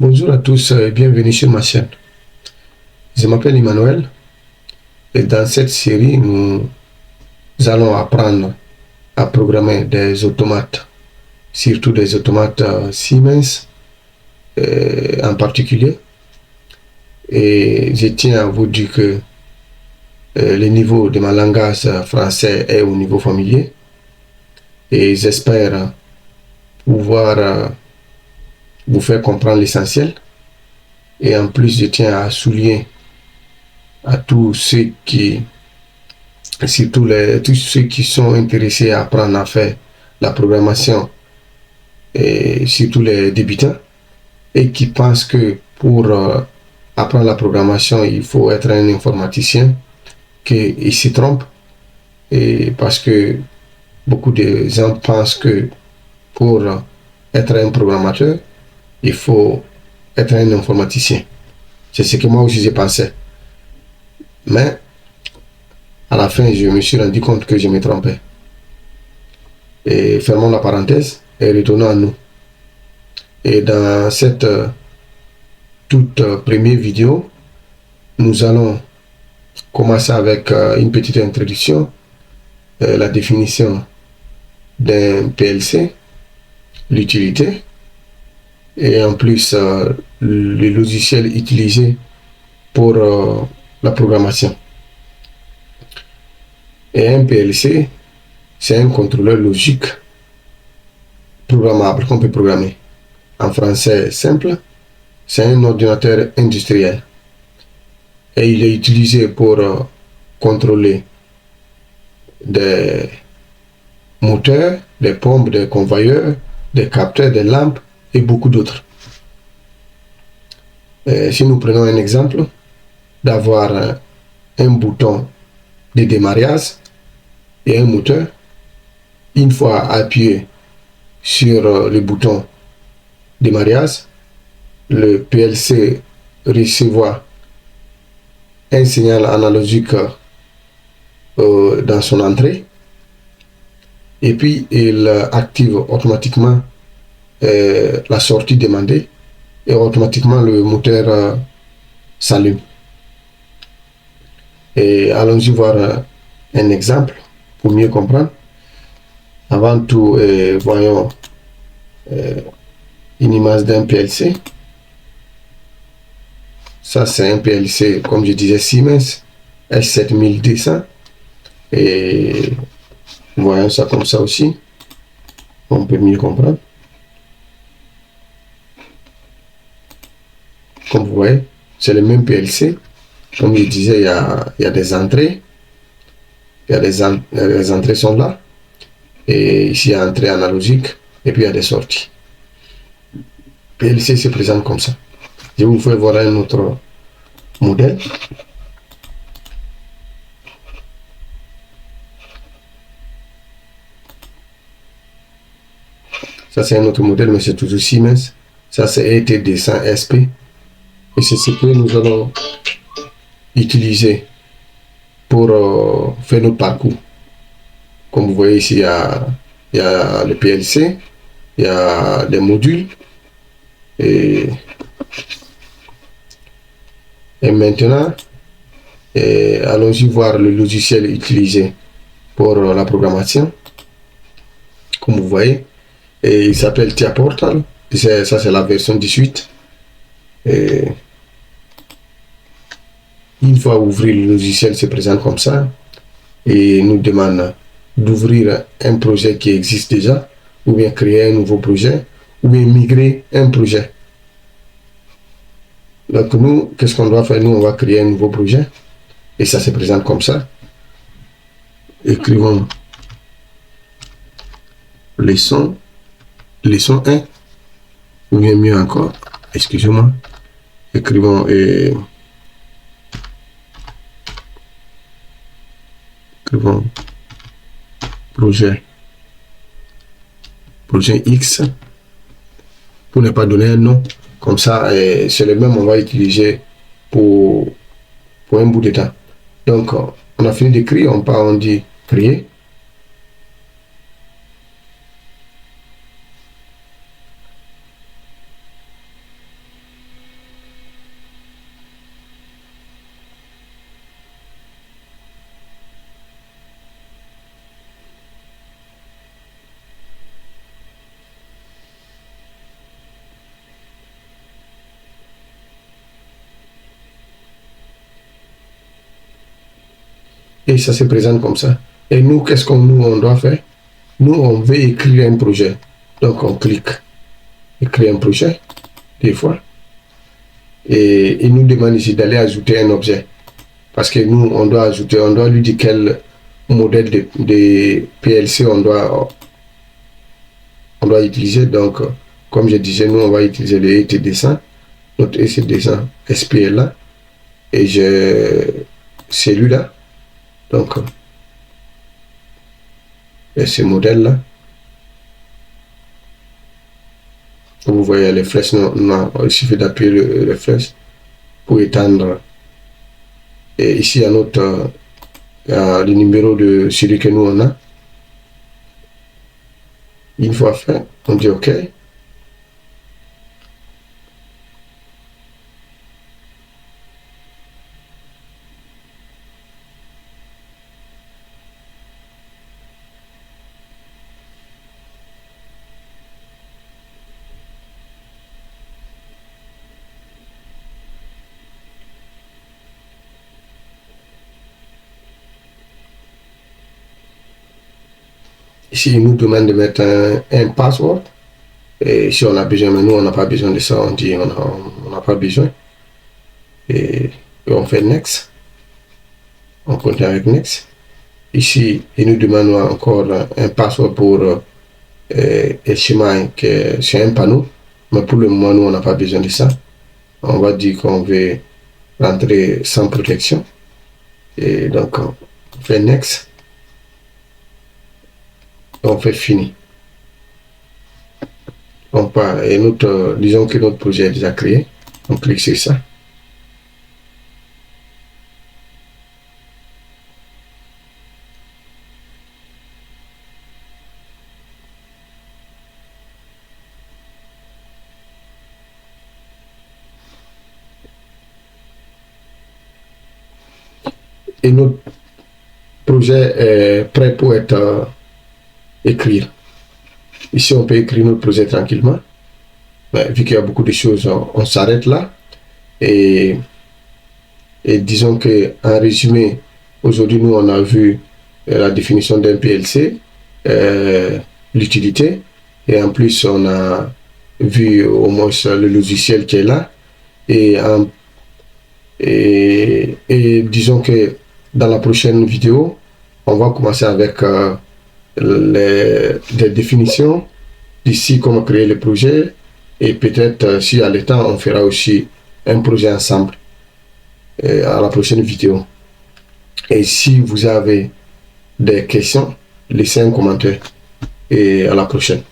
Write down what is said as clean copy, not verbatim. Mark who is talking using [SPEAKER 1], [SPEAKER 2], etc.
[SPEAKER 1] Bonjour à tous et bienvenue sur ma chaîne. Je m'appelle Emmanuel et dans cette série, nous allons apprendre à programmer des automates, surtout des automates Siemens en particulier. Et je tiens à vous dire que le niveau de ma langage français est au niveau familier et j'espère pouvoir vous faire comprendre l'essentiel. Et en plus, je tiens à souligner à tous ceux qui tous ceux qui sont intéressés à apprendre à faire la programmation, et surtout les débutants, et qui pensent que pour apprendre la programmation, il faut être un informaticien, qu'ils se trompent, et parce que beaucoup de gens pensent que pour être un programmateur, il faut être un informaticien. C'est ce que moi aussi j'ai pensé. Mais à la fin, je me suis rendu compte que je me trompais. Et fermons la parenthèse et retournons à nous. Et dans cette toute première vidéo, nous allons commencer avec une petite introduction, la définition d'un PLC, l'utilité, et en plus le logiciel utilisé pour la programmation. Et un PLC, c'est un contrôleur logique programmable qu'on peut programmer. En français simple, c'est un ordinateur industriel. Et il est utilisé pour contrôler des moteurs, des pompes, des convoyeurs, des capteurs, des lampes et beaucoup d'autres. Si nous prenons un exemple d'avoir un bouton de démarrage et un moteur, une fois appuyé sur le bouton démarrage, le PLC recevra un signal analogique dans son entrée et puis il active automatiquement la sortie demandée et automatiquement le moteur s'allume. Et allons-y voir un exemple pour mieux comprendre. Avant tout, voyons une image d'un PLC. Ça, c'est un PLC, comme je disais, Siemens S7200. Et voyons ça comme ça aussi. On peut mieux comprendre. Comme vous voyez, c'est le même PLC. Comme je disais, il y a des entrées. Les entrées sont là. Et ici, il y a entrée analogique. Et puis, il y a des sorties. PLC se présente comme ça. Je vous fais voir un autre modèle. Ça, c'est un autre modèle, mais c'est toujours Siemens. Ça, c'est ET200 SP. Et c'est ce que nous allons utiliser pour faire notre parcours. Comme vous voyez ici, il y a le PLC, il y a des modules. Et maintenant, allons-y voir le logiciel utilisé pour la programmation. Comme vous voyez, et il s'appelle TIA Portal. Ça, c'est la version 18. Et une fois ouvert, le logiciel se présente comme ça et nous demande d'ouvrir un projet qui existe déjà, ou bien créer un nouveau projet, ou bien migrer un projet. Donc nous, qu'est-ce qu'on doit faire? Nous, on va créer un nouveau projet et ça se présente comme ça. Écrivons leçon 1, ou bien mieux encore, excusez-moi, écrivons projet X pour ne pas donner un nom. Comme ça, c'est le même on va utiliser pour un bout de temps. Donc, on a fini d'écrire, on dit créer. et ça se présente comme ça. Et nous, qu'est-ce qu'on on doit faire? Nous, on veut écrire un projet. Donc, on clique, écrire un projet, des fois. Et il nous demande ici d'aller ajouter un objet. Parce que nous, on doit ajouter, on doit lui dire quel modèle de PLC on doit utiliser. Donc, comme je disais, nous, on va utiliser le ET dessin, notre ET dessin SPL là. Et celui-là. Donc, et ce modèle-là. Vous voyez les flèches, non, il suffit d'appuyer les flèches pour étendre. Et ici, il y a le numéro de celui que nous on a. Une fois fait, on dit OK. Ici, il nous demande de mettre un password. Et si on a besoin, mais nous, on n'a pas besoin de ça, on dit on n'a pas besoin. Et on fait Next. On continue avec Next. Ici, il nous demande encore un password pour le schéma, que c'est un panneau. Mais pour le moment, nous, on n'a pas besoin de ça. On va dire qu'on veut rentrer sans protection. Et donc, on fait Next. On fait Fini. On part et disons que notre projet est déjà créé. On clique sur ça. Et notre projet est prêt pour être écrit. Ici, on peut écrire notre projet tranquillement. Mais vu qu'il y a beaucoup de choses, on s'arrête là. Et disons que en résumé, aujourd'hui, nous, on a vu la définition d'un PLC, l'utilité, et en plus, on a vu au moins le logiciel qui est là. Et disons que dans la prochaine vidéo, on va commencer avec des définitions d'ici comment créer le projet, et peut-être si à l'état on fera aussi un projet ensemble à la prochaine vidéo. Et si vous avez des questions, laissez un commentaire et à la prochaine.